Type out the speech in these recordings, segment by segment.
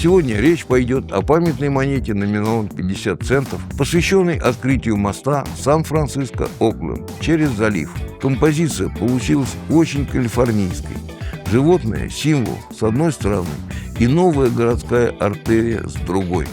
Сегодня речь пойдет о памятной монете номиналом 50 центов, посвященной открытию моста Сан-Франциско-Окленд через залив. Композиция получилась очень калифорнийской. Животное – символ с одной стороны и новая городская артерия с другой.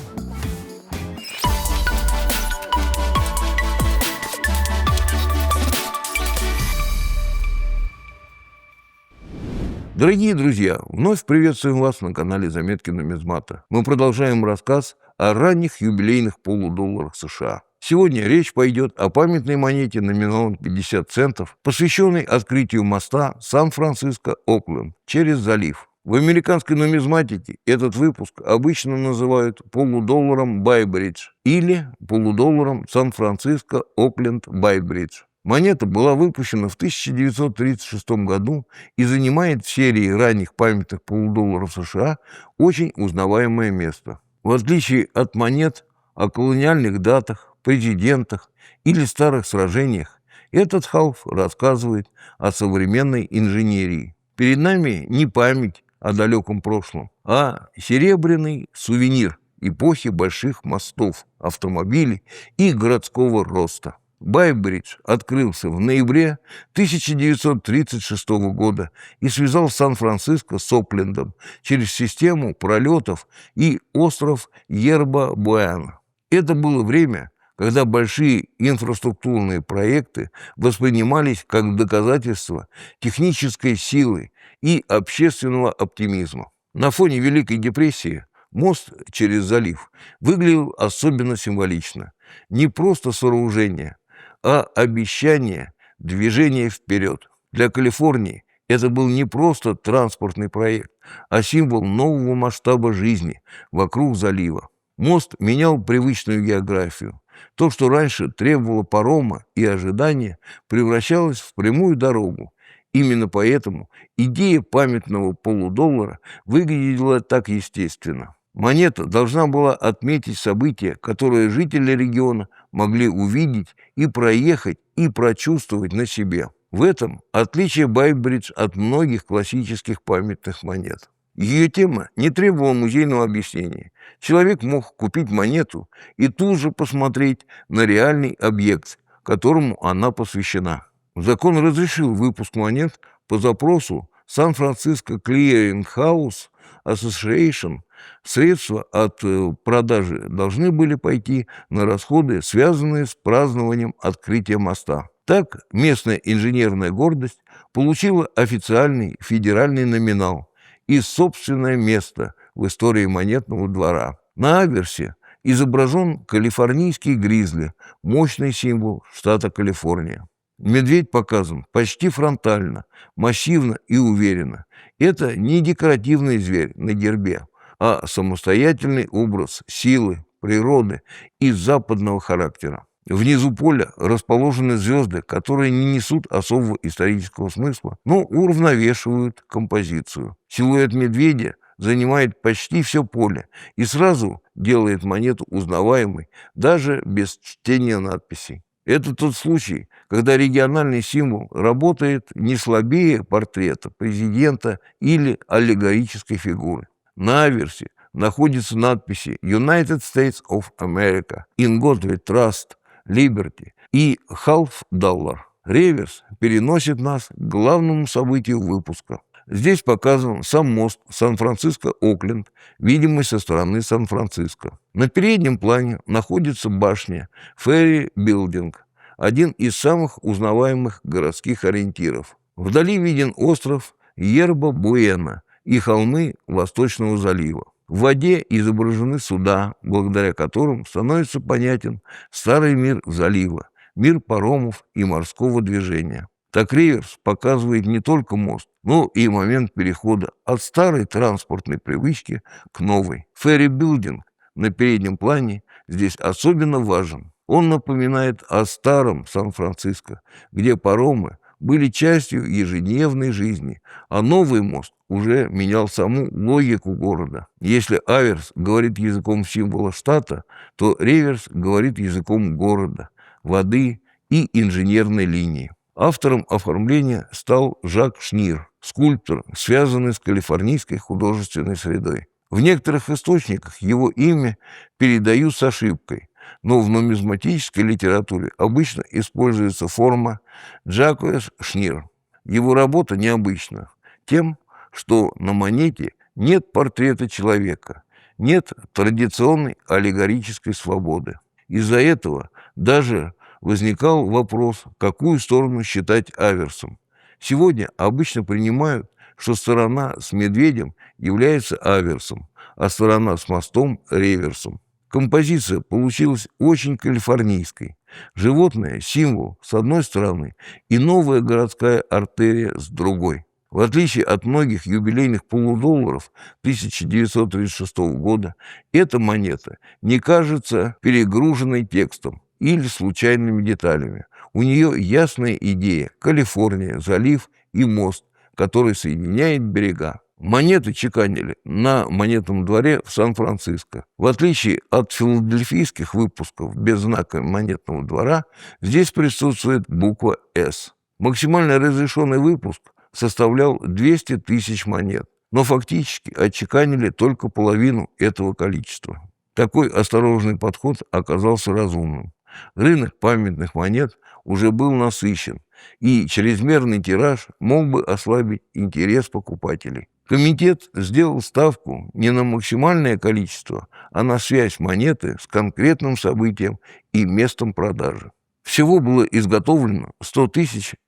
Дорогие друзья, вновь приветствуем вас на канале «Заметки нумизмата». Мы продолжаем рассказ о ранних юбилейных полудолларах США. Сегодня речь пойдет о памятной монете номиналом 50 центов, посвященной открытию моста Сан-Франциско-Окленд через залив. В американской нумизматике этот выпуск обычно называют полудолларом Байбридж или полудолларом Сан-Франциско-Окленд Байбридж. Монета была выпущена в 1936 году и занимает в серии ранних памятных полудолларов США очень узнаваемое место. В отличие от монет о колониальных датах, президентах или старых сражениях, этот халф рассказывает о современной инженерии. Перед нами не память о далеком прошлом, а серебряный сувенир эпохи больших мостов, автомобилей и городского роста. Байбридж открылся в ноябре 1936 года и связал Сан-Франциско с Оклендом через систему пролетов и остров Йерба-Буэна. Это было время, когда большие инфраструктурные проекты воспринимались как доказательство технической силы и общественного оптимизма. На фоне Великой депрессии мост через залив выглядел особенно символично. Не просто сооружение, а обещание движения вперед. Для Калифорнии это был не просто транспортный проект, а символ нового масштаба жизни вокруг залива. Мост менял привычную географию. То, что раньше требовало парома и ожидания, превращалось в прямую дорогу. Именно поэтому идея памятного полудоллара выглядела так естественно. Монета должна была отметить события, которые жители региона могли увидеть и проехать, и прочувствовать на себе. В этом отличие Байбридж от многих классических памятных монет. Ее тема не требовала музейного объяснения. Человек мог купить монету и тут же посмотреть на реальный объект, которому она посвящена. Закон разрешил выпуск монет по запросу Сан-Франциско Clearing House Association. Средства от продажи должны были пойти на расходы, связанные с празднованием открытия моста. Так, местная инженерная гордость получила официальный федеральный номинал и собственное место в истории монетного двора. На аверсе изображен калифорнийский гризли, мощный символ штата Калифорния. Медведь показан почти фронтально, массивно и уверенно. Это не декоративный зверь на гербе, а самостоятельный образ силы, природы и западного характера. Внизу поля расположены звезды, которые не несут особого исторического смысла, но уравновешивают композицию. Силуэт медведя занимает почти все поле и сразу делает монету узнаваемой, даже без чтения надписей. Это тот случай, когда региональный символ работает не слабее портрета президента или аллегорической фигуры. На аверсе находятся надписи United States of America, In God We Trust, Liberty и Half Dollar. Реверс переносит нас к главному событию выпуска. Здесь показан сам мост Сан-Франциско-Окленд, видимый со стороны Сан-Франциско. На переднем плане находится башня Ferry Building, один из самых узнаваемых городских ориентиров. Вдали виден остров Йерба-Буэна и холмы Восточного залива. В воде изображены суда, благодаря которым становится понятен старый мир залива, мир паромов и морского движения. Так реверс показывает не только мост, но и момент перехода от старой транспортной привычки к новой. Ферри-билдинг на переднем плане здесь особенно важен. Он напоминает о старом Сан-Франциско, где паромы были частью ежедневной жизни, а новый мост уже менял саму логику города. Если аверс говорит языком символа штата, то реверс говорит языком города, воды и инженерной линии. Автором оформления стал Жак Шнир, скульптор, связанный с калифорнийской художественной средой. В некоторых источниках его имя передают с ошибкой, но в нумизматической литературе обычно используется форма «Жакуэс Шнир». Его работа необычна тем, что на монете нет портрета человека, нет традиционной аллегорической свободы. Из-за этого даже возникал вопрос, какую сторону считать аверсом. Сегодня обычно принимают, что сторона с медведем является аверсом, а сторона с мостом – реверсом. Композиция получилась очень калифорнийской. Животное – символ с одной стороны и новая городская артерия с другой. В отличие от многих юбилейных полудолларов 1936 года, эта монета не кажется перегруженной текстом или случайными деталями. У нее ясная идея – Калифорния, залив и мост, который соединяет берега. Монеты чеканили на монетном дворе в Сан-Франциско. В отличие от филадельфийских выпусков без знака монетного двора, здесь присутствует буква «С». Максимально разрешенный выпуск составлял 200 тысяч монет, но фактически отчеканили только половину этого количества. Такой осторожный подход оказался разумным. Рынок памятных монет уже был насыщен, и чрезмерный тираж мог бы ослабить интерес покупателей. Комитет сделал ставку не на максимальное количество, а на связь монеты с конкретным событием и местом продажи. Всего было изготовлено 100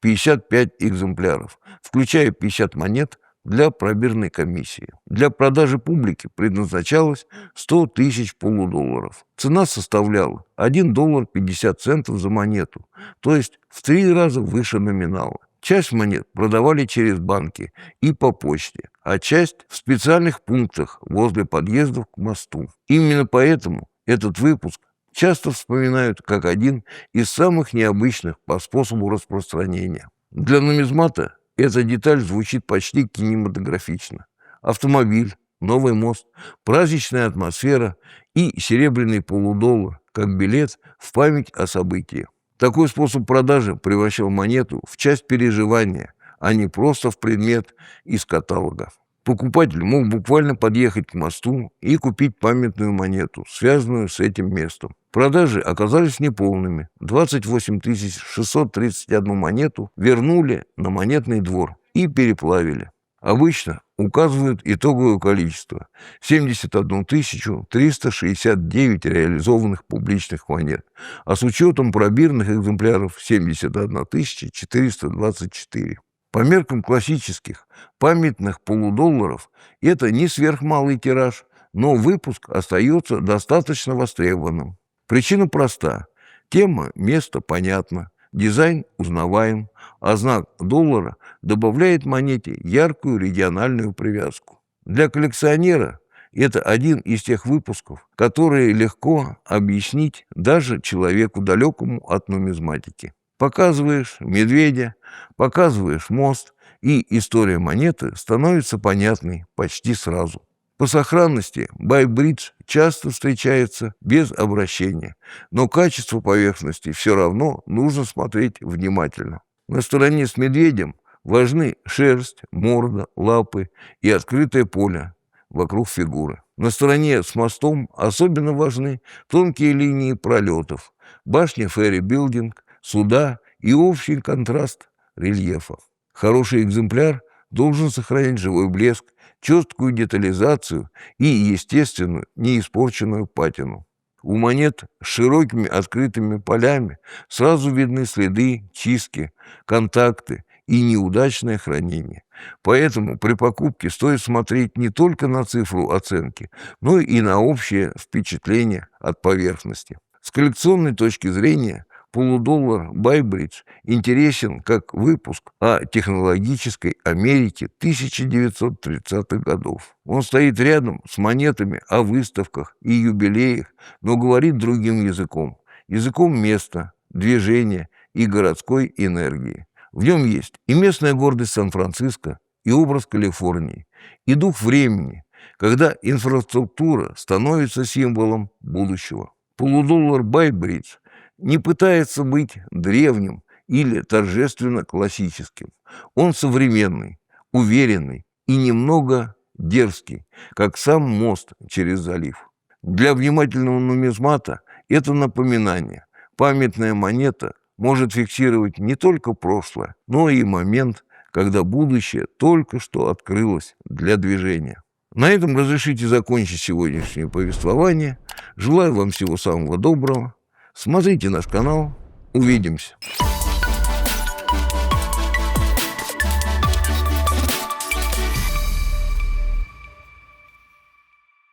055 экземпляров, включая 50 монет для пробирной комиссии. Для продажи публике предназначалось 100 000 полудолларов. Цена составляла $1.50 за монету, то есть в 3 раза выше номинала. Часть монет продавали через банки и по почте, а часть в специальных пунктах возле подъездов к мосту. Именно поэтому этот выпуск часто вспоминают как один из самых необычных по способу распространения. Для нумизмата эта деталь звучит почти кинематографично. Автомобиль, новый мост, праздничная атмосфера и серебряный полудоллар как билет в память о событии. Такой способ продажи превращал монету в часть переживания, а не просто в предмет из каталога. Покупатель мог буквально подъехать к мосту и купить памятную монету, связанную с этим местом. Продажи оказались неполными. 28 631 монету вернули на монетный двор и переплавили. Обычно указывают итоговое количество – 71 369 реализованных публичных монет, а с учетом пробирных экземпляров – 71 424. По меркам классических памятных полудолларов это не сверхмалый тираж, но выпуск остается достаточно востребованным. Причина проста. Тема места понятна, дизайн узнаваем, а знак доллара добавляет монете яркую региональную привязку. Для коллекционера это один из тех выпусков, которые легко объяснить даже человеку далекому от нумизматики. Показываешь медведя, показываешь мост, и история монеты становится понятной почти сразу. По сохранности байбридж часто встречается без обращения, но качество поверхности все равно нужно смотреть внимательно. На стороне с медведем важны шерсть, морда, лапы и открытое поле вокруг фигуры. На стороне с мостом особенно важны тонкие линии пролетов, башня ферри-билдинг, суда и общий контраст рельефа. Хороший экземпляр должен сохранять живой блеск, четкую детализацию и естественную, неиспорченную патину. У монет с широкими открытыми полями сразу видны следы чистки, контакты и неудачное хранение. Поэтому при покупке стоит смотреть не только на цифру оценки, но и на общее впечатление от поверхности. С коллекционной точки зрения полудоллар байбридж интересен как выпуск о технологической Америке 1930-х годов. Он стоит рядом с монетами о выставках и юбилеях, но говорит другим языком. Языком места, движения и городской энергии. В нем есть и местная гордость Сан-Франциско, и образ Калифорнии, и дух времени, когда инфраструктура становится символом будущего. Полудоллар байбридж не пытается быть древним или торжественно классическим. Он современный, уверенный и немного дерзкий, как сам мост через залив. Для внимательного нумизмата это напоминание. Памятная монета может фиксировать не только прошлое, но и момент, когда будущее только что открылось для движения. На этом разрешите закончить сегодняшнее повествование. Желаю вам всего самого доброго. Смотрите наш канал. Увидимся.